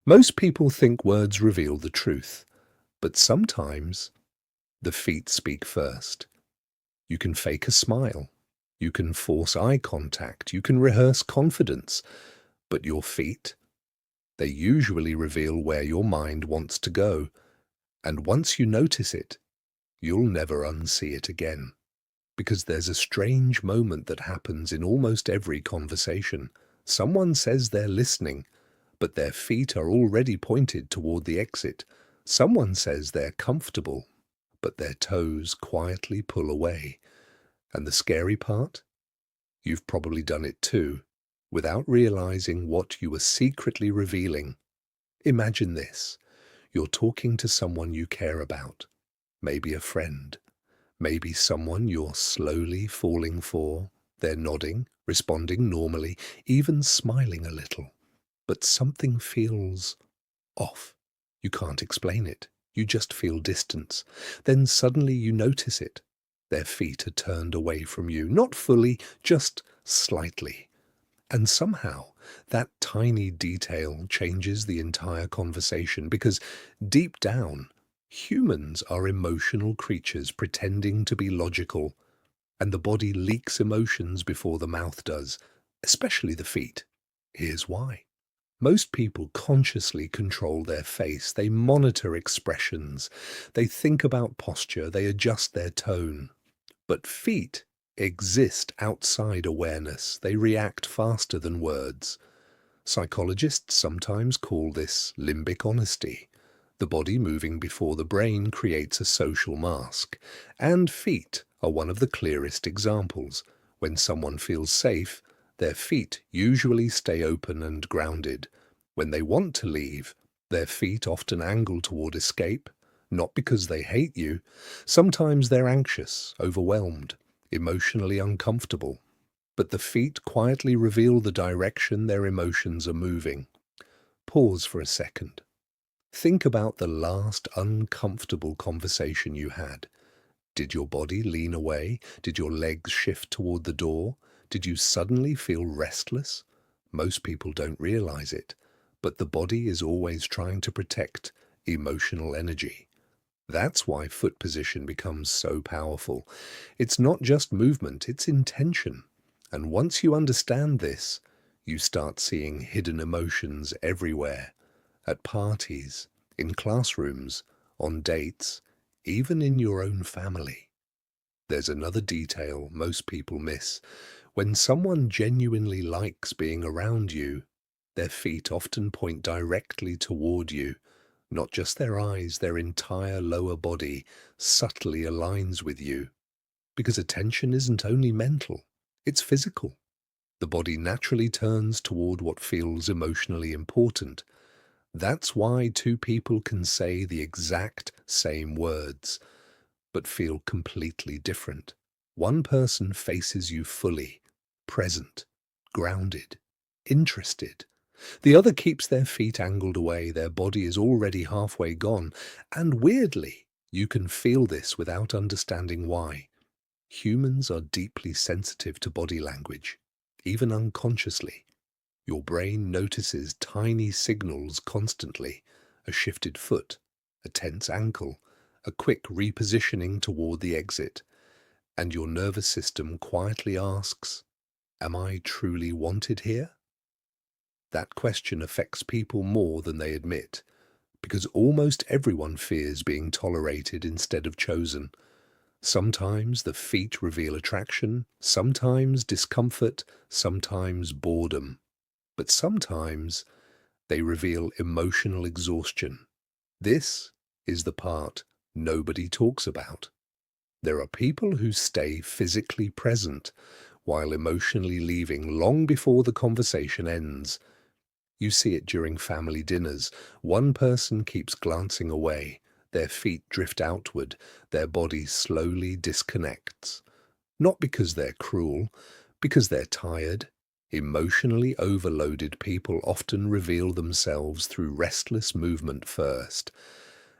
Most people think words reveal the truth, but sometimes the feet speak first. You can fake a smile. You can force eye contact. You can rehearse confidence. But your feet, they usually reveal where your mind wants to go. And once you notice it, you'll never unsee it again. Because there's a strange moment that happens in almost every conversation. Someone says they're listening, but their feet are already pointed toward the exit. Someone says they're comfortable, but their toes quietly pull away. And the scary part? You've probably done it too, without realizing what you were secretly revealing. Imagine this. You're talking to someone you care about, maybe a friend, maybe someone you're slowly falling for. They're nodding, responding normally, even smiling a little. But something feels off. You can't explain it. You just feel distance. Then suddenly you notice it. Their feet are turned away from you, not fully, just slightly. And somehow that tiny detail changes the entire conversation because deep down, humans are emotional creatures pretending to be logical, and the body leaks emotions before the mouth does, especially the feet. Here's why. Most people consciously control their face. They monitor expressions. They think about posture. They adjust their tone. But feet exist outside awareness. They react faster than words. Psychologists sometimes call this limbic honesty. The body moving before the brain creates a social mask. And feet are one of the clearest examples. When someone feels safe, their feet usually stay open and grounded. When they want to leave, their feet often angle toward escape, not because they hate you. Sometimes they're anxious, overwhelmed, emotionally uncomfortable. But the feet quietly reveal the direction their emotions are moving. Pause for a second. Think about the last uncomfortable conversation you had. Did your body lean away? Did your legs shift toward the door? Did you suddenly feel restless? Most people don't realize it, but the body is always trying to protect emotional energy. That's why foot position becomes so powerful. It's not just movement, it's intention. And once you understand this, you start seeing hidden emotions everywhere. At parties, in classrooms, on dates, even in your own family. There's another detail most people miss. When someone genuinely likes being around you, their feet often point directly toward you. Not just their eyes, their entire lower body subtly aligns with you. Because attention isn't only mental, it's physical. The body naturally turns toward what feels emotionally important. That's why two people can say the exact same words, but feel completely different. One person faces you fully, present, grounded, interested. The other keeps their feet angled away, their body is already halfway gone, and weirdly, you can feel this without understanding why. Humans are deeply sensitive to body language, even unconsciously. Your brain notices tiny signals constantly, a shifted foot, a tense ankle, a quick repositioning toward the exit, and your nervous system quietly asks, "Am I truly wanted here?" That question affects people more than they admit, because almost everyone fears being tolerated instead of chosen. Sometimes the feet reveal attraction, sometimes discomfort, sometimes boredom. But sometimes they reveal emotional exhaustion. This is the part nobody talks about. There are people who stay physically present while emotionally leaving long before the conversation ends. You see it during family dinners. One person keeps glancing away, their feet drift outward, their body slowly disconnects. Not because they're cruel, because they're tired. Emotionally overloaded people often reveal themselves through restless movement first.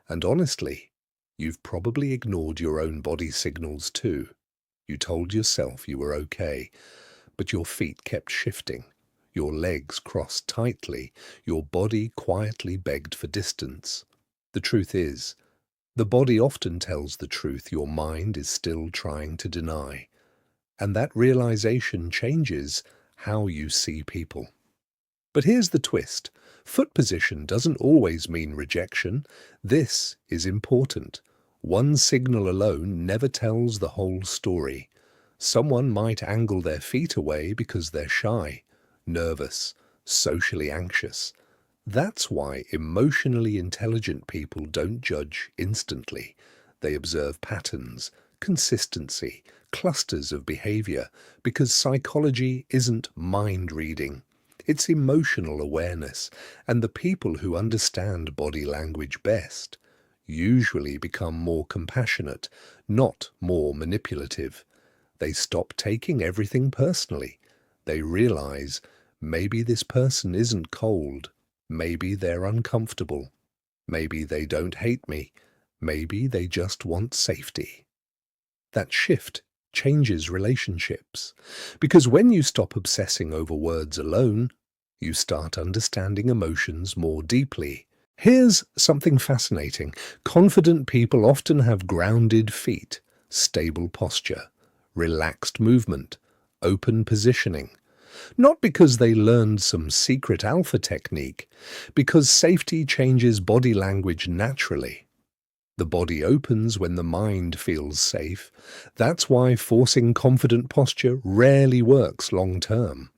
And honestly, you've probably ignored your own body signals too. You told yourself you were okay, but your feet kept shifting. Your legs crossed tightly, your body quietly begged for distance. The truth is, the body often tells the truth your mind is still trying to deny. And that realization changes how you see people. But here's the twist. Foot position doesn't always mean rejection. This is important. One signal alone never tells the whole story. Someone might angle their feet away because they're shy, nervous, socially anxious. That's why emotionally intelligent people don't judge instantly. They observe patterns, consistency, clusters of behavior, because psychology isn't mind reading. It's emotional awareness, and the people who understand body language best usually become more compassionate, not more manipulative. They stop taking everything personally. They realize maybe this person isn't cold, maybe they're uncomfortable, maybe they don't hate me, maybe they just want safety. That shift changes relationships, because when you stop obsessing over words alone, you start understanding emotions more deeply. Here's something fascinating. Confident people often have grounded feet, stable posture, relaxed movement, open positioning. Not because they learned some secret alpha technique, because safety changes body language naturally. The body opens when the mind feels safe. That's why forcing confident posture rarely works long term.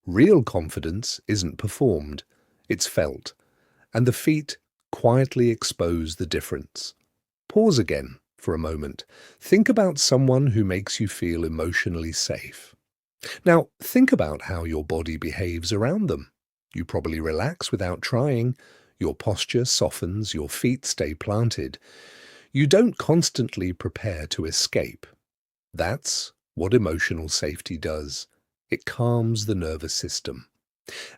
Real confidence isn't performed, it's felt, and the feet quietly expose the difference. Pause again for a moment. Think about someone who makes you feel emotionally safe. Now, think about how your body behaves around them. You probably relax without trying. Your posture softens, your feet stay planted. You don't constantly prepare to escape. That's what emotional safety does. It calms the nervous system.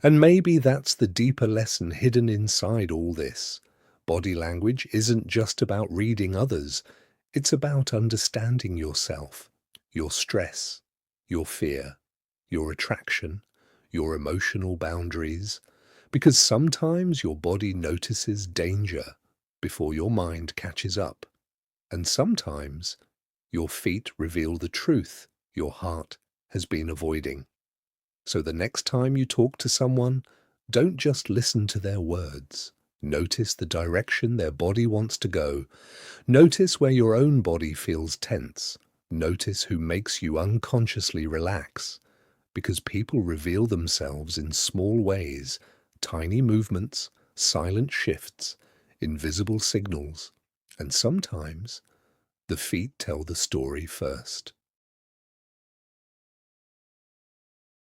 And maybe that's the deeper lesson hidden inside all this. Body language isn't just about reading others. It's about understanding yourself, your stress, your fear, your attraction, your emotional boundaries. Because sometimes your body notices danger before your mind catches up. And sometimes your feet reveal the truth your heart has been avoiding. So the next time you talk to someone, don't just listen to their words. Notice the direction their body wants to go. Notice where your own body feels tense. Notice who makes you unconsciously relax. Because people reveal themselves in small ways, tiny movements, silent shifts, invisible signals, and sometimes the feet tell the story first.